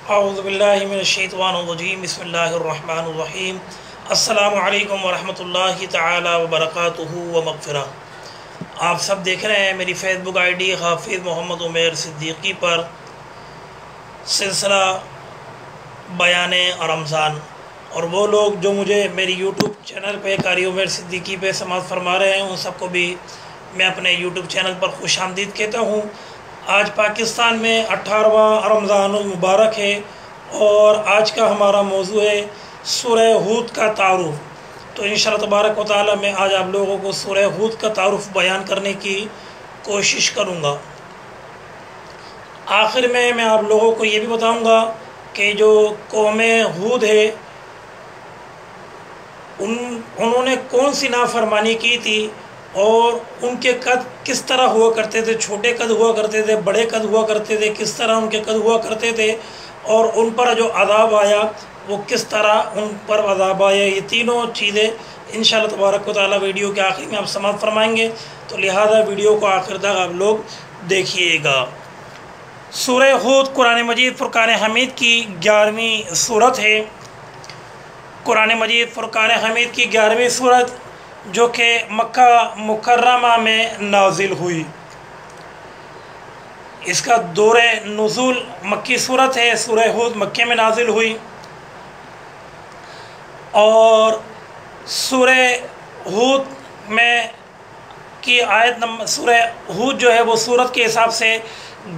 اعوذ باللہ من الشیطان الرجیم بسم اللہ الرحمن الرحیم السلام علیکم ورحمۃ اللہ تعالی وبرکاتہ ومغفرہ۔ آپ سب دیکھ رہے ہیں میری فیس بک آئی ڈی حافظ محمد عمیر صدیقی پر سلسلہ بیان رمضان، اور وہ لوگ جو مجھے میری یوٹیوب چینل پہ قاری عمیر صدیقی پہ سماعت فرما رہے ہیں ان سب کو بھی میں اپنے یوٹیوب چینل پر خوش آمدید کہتا ہوں۔ آج پاکستان میں 18واں رمضان المبارک ہے اور آج کا ہمارا موضوع ہے سورہ ہود کا تعارف۔ تو انشاءاللہ تبارک و تعالی میں آج آپ لوگوں کو سورہ ہود کا تعارف بیان کرنے کی کوشش کروں گا۔ آخر میں آپ لوگوں کو یہ بھی بتاؤں گا کہ جو قوم ہود ہے انہوں نے کون سی نافرمانی کی تھی اور ان کے قد کس طرح ہوا کرتے تھے، چھوٹے قد ہوا کرتے تھے، بڑے قد ہوا کرتے تھے، کس طرح ان کے قد ہوا کرتے تھے، اور ان پر جو عذاب آیا وہ کس طرح ان پر عذاب آیا۔ یہ تینوں چیزیں انشاءاللہ تبارک و تعالی ویڈیو کے آخر میں آپ سماعت فرمائیں گے، تو لہذا ویڈیو کو آخر تک آپ لوگ دیکھیے گا۔ سورہ ہود قرآن مجید فرقان حمید کی 11ویں سورت ہے۔ قرآن مجید فرقان حمید کی 11ویں سورت جو کہ مکہ مکرمہ میں نازل ہوئی۔ اس کا دور نزول مکی صورت ہے، سورہ ہود مکے میں نازل ہوئی، اور سورہ ہود میں کی آیت نمبر سورہ ہود جو ہے وہ سورت کے حساب سے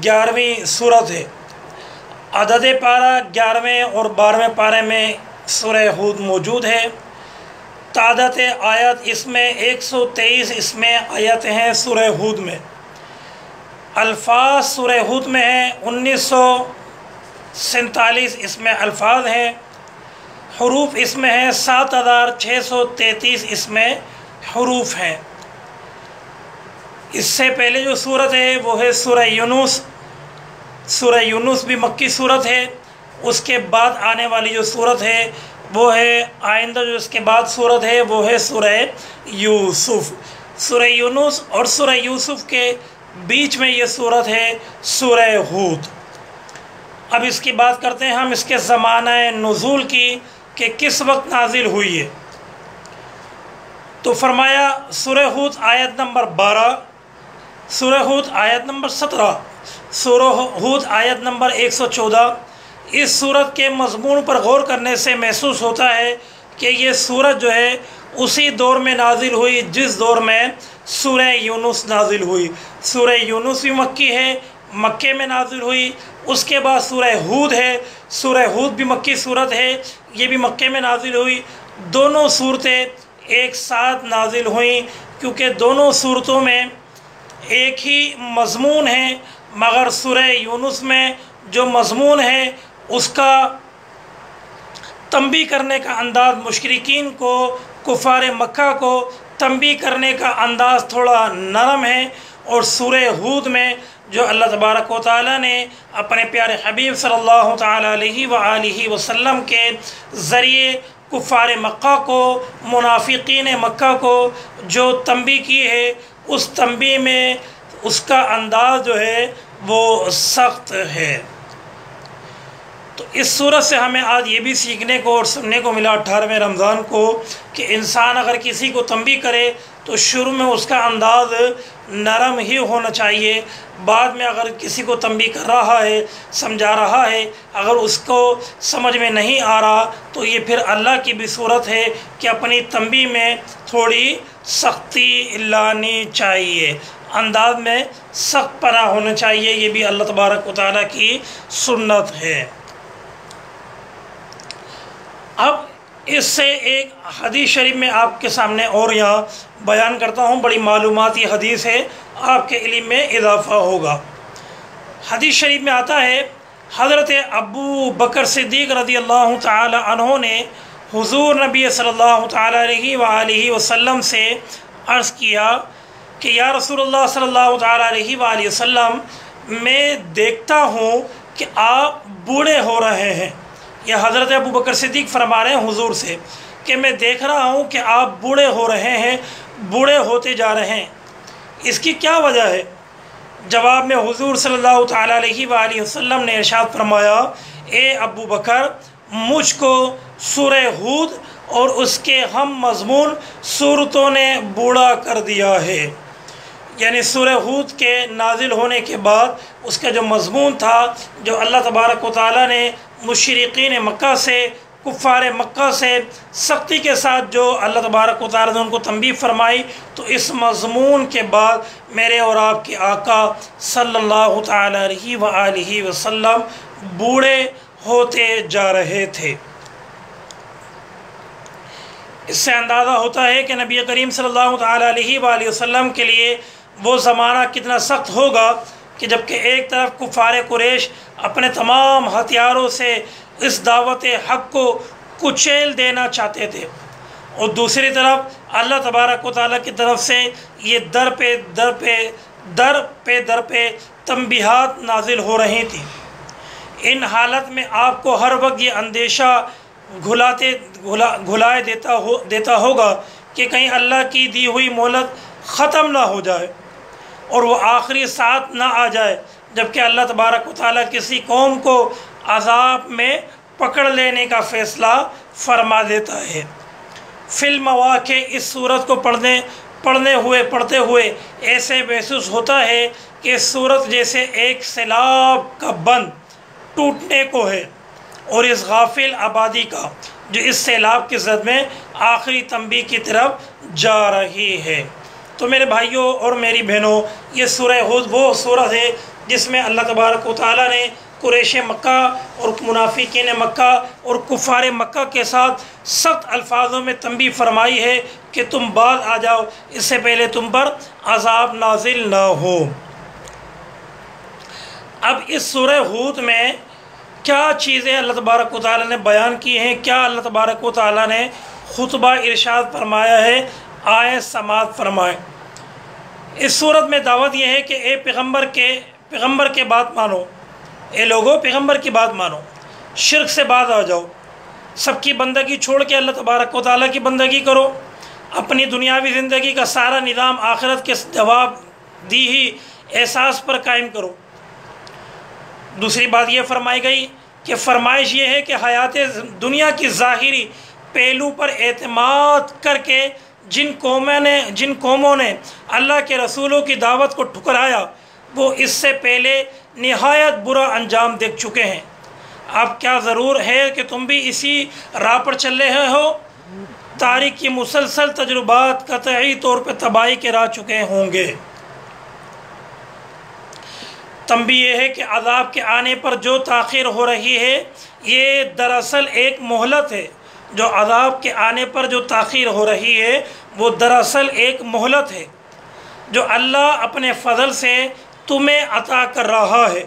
11ویں سورت ہے۔ عدد پارہ 11ویں اور 12ویں پارے میں سورہ ہود موجود ہے۔ تعداد آیات اس میں 123 اس میں آیتیں ہیں سورہ ہود میں۔ الفاظ سورہ ہود میں ہیں 1947 اس میں الفاظ ہیں۔ حروف اس میں ہیں 7633 اس میں حروف ہیں۔ اس سے پہلے جو سورت ہے وہ ہے سورہ یونس۔ سورہ یونس بھی مکی سورت ہے۔ اس کے بعد آنے والی جو سورت ہے وہ ہے آئندہ جو اس کے بعد سورت ہے وہ ہے سورہ یوسف۔ سورہ یونس اور سورہ یوسف کے بیچ میں یہ سورت ہے سورہ ہود۔ اب اس کی بات کرتے ہیں ہم اس کے زمانہ نزول کی کہ کس وقت نازل ہوئی ہے۔ تو فرمایا سورہ ہود آیت نمبر 12، سورہ ہود آیت نمبر 17، سورہ ہود آیت نمبر 114۔ اس سورت کے مضمون پر غور کرنے سے محسوس ہوتا ہے کہ یہ سورت جو ہے اسی دور میں نازل ہوئی جس دور میں سورہ یونس نازل ہوئی۔ سورہ یونس بھی مکی ہے، مکے میں نازل ہوئی۔ اس کے بعد سورہ ہود ہے، سورہ ہود بھی مکی سورت ہے، یہ بھی مکے میں نازل ہوئی۔ دونوں صورتیں ایک ساتھ نازل ہوئیں کیونکہ دونوں صورتوں میں ایک ہی مضمون ہے، مگر سورہ یونس میں جو مضمون ہے اس کا تنبیہ کرنے کا انداز مشرکین کو، کفار مکہ کو تنبیہ کرنے کا انداز تھوڑا نرم ہے، اور سورہ ہود میں جو اللہ تبارک و تعالیٰ نے اپنے پیارے حبیب صلی اللہ تعالیٰ علیہ وآلہ وسلم کے ذریعے کفار مکہ کو، منافقین مکہ کو جو تنبیہ کی ہے اس تنبیہ میں اس کا انداز جو ہے وہ سخت ہے۔ تو اس صورت سے ہمیں آج یہ بھی سیکھنے کو اور سننے کو ملا 18ویں رمضان کو کہ انسان اگر کسی کو تنبیہ کرے تو شروع میں اس کا انداز نرم ہی ہونا چاہیے، بعد میں اگر کسی کو تنبیہ کر رہا ہے، سمجھا رہا ہے، اگر اس کو سمجھ میں نہیں آ رہا تو یہ پھر اللہ کی بھی صورت ہے کہ اپنی تنبیہ میں تھوڑی سختی لانی چاہیے، انداز میں سخت پناہ ہونا چاہیے۔ یہ بھی اللہ تبارک و تعالیٰ کی سنت ہے۔ اب اس سے ایک حدیث شریف میں آپ کے سامنے اور یہاں بیان کرتا ہوں، بڑی معلوماتی حدیث ہے، آپ کے علم میں اضافہ ہوگا۔ حدیث شریف میں آتا ہے حضرت ابو بکر صدیق رضی اللہ تعالی عنہ نے حضور نبی صلی اللہ تعالی علیہ وآلہ وسلم سے عرض کیا کہ یا رسول اللہ صلی اللہ تعالی علیہ وآلہ وسلم، میں دیکھتا ہوں کہ آپ بوڑھے ہو رہے ہیں۔ یہ حضرت ابو بکر صدیق فرما رہے ہیں حضور سے کہ میں دیکھ رہا ہوں کہ آپ بوڑھے ہو رہے ہیں، بوڑھے ہوتے جا رہے ہیں، اس کی کیا وجہ ہے؟ جواب میں حضور صلی اللہ تعالیٰ علیہ وآلہ وسلم نے ارشاد فرمایا، اے ابو بکر، مجھ کو سورہ ہود اور اس کے ہم مضمون صورتوں نے بوڑھا کر دیا ہے۔ یعنی سورہ ہود کے نازل ہونے کے بعد اس کا جو مضمون تھا، جو اللہ تبارک و تعالیٰ نے مشرقین مکہ سے، کفار مکہ سے سختی کے ساتھ جو اللہ تبارک و تعالیٰ نے ان کو تنبیہ فرمائی، تو اس مضمون کے بعد میرے اور آپ کے آقا صلی اللہ تعالیٰ علیہ وآلہ وسلم بوڑھے ہوتے جا رہے تھے۔ اس سے اندازہ ہوتا ہے کہ نبی کریم صلی اللہ تعالیٰ علیہ وآلہ وسلم کے لیے وہ زمانہ کتنا سخت ہوگا کہ جبکہ ایک طرف کفار قریش اپنے تمام ہتھیاروں سے اس دعوت حق کو کچیل دینا چاہتے تھے، اور دوسری طرف اللہ تبارک و تعالیٰ کی طرف سے یہ در پہ تنبیہات نازل ہو رہی تھیں۔ ان حالت میں آپ کو ہر وقت یہ اندیشہ گھلائے دیتا ہوگا کہ کہیں اللہ کی دی ہوئی مہلت ختم نہ ہو جائے اور وہ آخری ساتھ نہ آ جائے، جبکہ اللہ تبارک و تعالیٰ کسی قوم کو عذاب میں پکڑ لینے کا فیصلہ فرما دیتا ہے۔ فی المواقع اس صورت کو پڑھتے ہوئے ایسے محسوس ہوتا ہے کہ اس صورت جیسے ایک سیلاب کا بند ٹوٹنے کو ہے، اور اس غافل آبادی کا جو اس سیلاب کی زد میں آخری تنبیہ کی طرف جا رہی ہے۔ تو میرے بھائیوں اور میری بہنوں، یہ سورہ ہود وہ سورت ہے جس میں اللہ تبارک و تعالیٰ نے قریش مکہ اور منافقین مکہ اور کفار مکہ کے ساتھ سخت الفاظوں میں تنبیہ فرمائی ہے کہ تم بعد آ جاؤ، اس سے پہلے تم پر عذاب نازل نہ ہو۔ اب اس سورہ ہود میں کیا چیزیں اللہ تبارک و تعالیٰ نے بیان کی ہیں، کیا اللہ تبارک و تعالیٰ نے خطبہ ارشاد فرمایا ہے، آئیں سماعت فرمائیں۔ اس صورت میں دعوت یہ ہے کہ اے پیغمبر کے بات مانو، اے لوگو پیغمبر کی بات مانو، شرک سے بعد آ جاؤ، سب کی بندگی چھوڑ کے اللہ تبارک و تعالیٰ کی بندگی کرو، اپنی دنیاوی زندگی کا سارا نظام آخرت کے جواب دی ہی احساس پر قائم کرو۔ دوسری بات یہ فرمائی گئی کہ فرمائش یہ ہے کہ حیات دنیا کی ظاہری پہلو پر اعتماد کر کے جن قوموں نے اللہ کے رسولوں کی دعوت کو ٹھکرایا، وہ اس سے پہلے نہایت برا انجام دیکھ چکے ہیں۔ اب کیا ضرور ہے کہ تم بھی اسی راہ پر چل رہے ہو؟ تاریخ کی مسلسل تجربات قطعی طور پہ تباہی کے راہ چکے ہوں گے۔ تنبیہ یہ ہے کہ عذاب کے آنے پر جو تاخیر ہو رہی ہے، یہ دراصل ایک مہلت ہے۔ جو عذاب کے آنے پر جو تاخیر ہو رہی ہے وہ دراصل ایک مہلت ہے جو اللہ اپنے فضل سے تمہیں عطا کر رہا ہے۔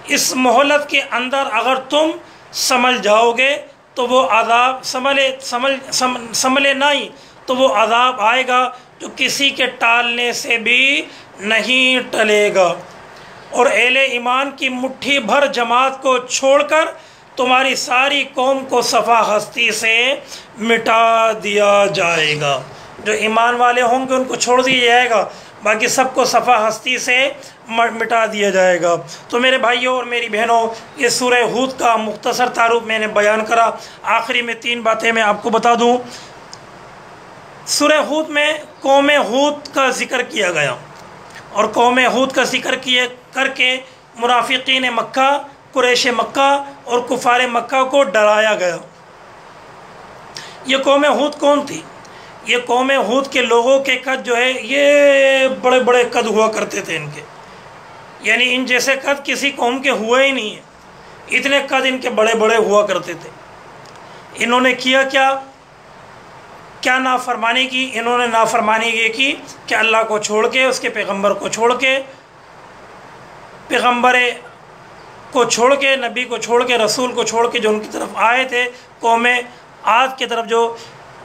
اس مہلت کے اندر اگر تم سمجھ جاؤ گے تو وہ عذاب سنبھلے نہیں تو وہ عذاب آئے گا جو کسی کے ٹالنے سے بھی نہیں ٹلے گا، اور اہل ایمان کی مٹھی بھر جماعت کو چھوڑ کر تمہاری ساری قوم کو صفا ہستی سے مٹا دیا جائے گا۔ جو ایمان والے ہوں گے ان کو چھوڑ دیا جائے گا، باقی سب کو صفا ہستی سے مٹا دیا جائے گا۔ تو میرے بھائیوں اور میری بہنوں، یہ سورہ ہود کا مختصر تعارف میں نے بیان کرا۔ آخری میں 3 باتیں میں آپ کو بتا دوں۔ سورہ ہود میں قوم ہود کا ذکر کیا گیا، اور قوم ہود کا ذکر کر کے منافقین مکہ، قریش مکہ اور کفار مکہ کو ڈرایا گیا۔ یہ قوم ہود کون تھی؟ یہ قوم ہود کے لوگوں کے قد جو ہے یہ بڑے بڑے قد ہوا کرتے تھے ان کے، یعنی ان جیسے قد کسی قوم کے ہوئے ہی نہیں ہیں، اتنے قد ان کے بڑے بڑے ہوا کرتے تھے۔ انہوں نے کیا کیا نافرمانی کی؟ انہوں نے نافرمانی یہ کی کہ اللہ کو چھوڑ کے، اس کے پیغمبر کو چھوڑ کے، پیغمبر کو چھوڑ کے، نبی کو چھوڑ کے، رسول کو چھوڑ کے جو ان کی طرف آئے تھے، قوم عاد کی طرف جو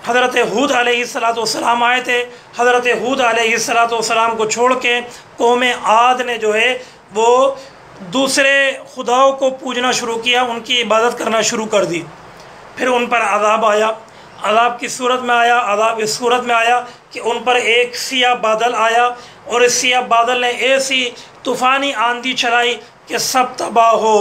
حضرت ہود علیہ السلام آئے تھے، حضرت ہود علیہ السلام کو چھوڑ کے قوم عاد نے جو ہے وہ دوسرے خداؤں کو پوجنا شروع کیا، ان کی عبادت کرنا شروع کر دی۔ پھر ان پر عذاب آیا، عذاب کی صورت میں آیا، عذاب اس صورت میں آیا کہ ان پر ایک سیاہ بادل آیا اور اس سیاہ بادل نے ایسی طوفانی آندھی چلائی کہ سب تباہ و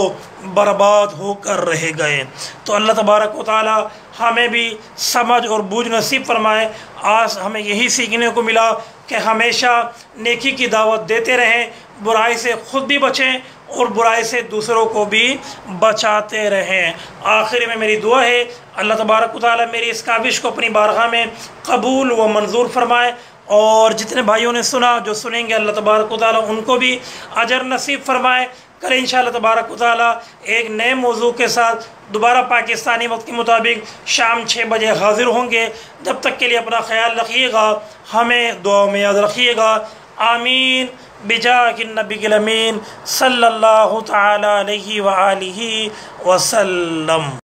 برباد ہو کر رہ گئے۔ تو اللہ تبارک و تعالی ہمیں بھی سمجھ اور بوجھ نصیب فرمائے۔ آج ہمیں یہی سیکھنے کو ملا کہ ہمیشہ نیکی کی دعوت دیتے رہیں، برائی سے خود بھی بچیں اور برائی سے دوسروں کو بھی بچاتے رہیں۔ آخر میں میری دعا ہے اللہ تبارک و تعالی میری اس کاوش کو اپنی بارگاہ میں قبول و منظور فرمائے، اور جتنے بھائیوں نے سنا، جو سنیں گے، اللہ تبارک و تعالی ان کو بھی اجر نصیب فرمائے۔ کل انشاءاللہ تبارک و تعالی ایک نئے موضوع کے ساتھ دوبارہ پاکستانی وقت کے مطابق شام 6 بجے حاضر ہوں گے۔ جب تک کے لیے اپنا خیال رکھیے گا، ہمیں دعاؤں میں یاد رکھیے گا۔ آمین بجاہ النبی الامین صلی اللہ تعالی علیہ وآلہ وسلم۔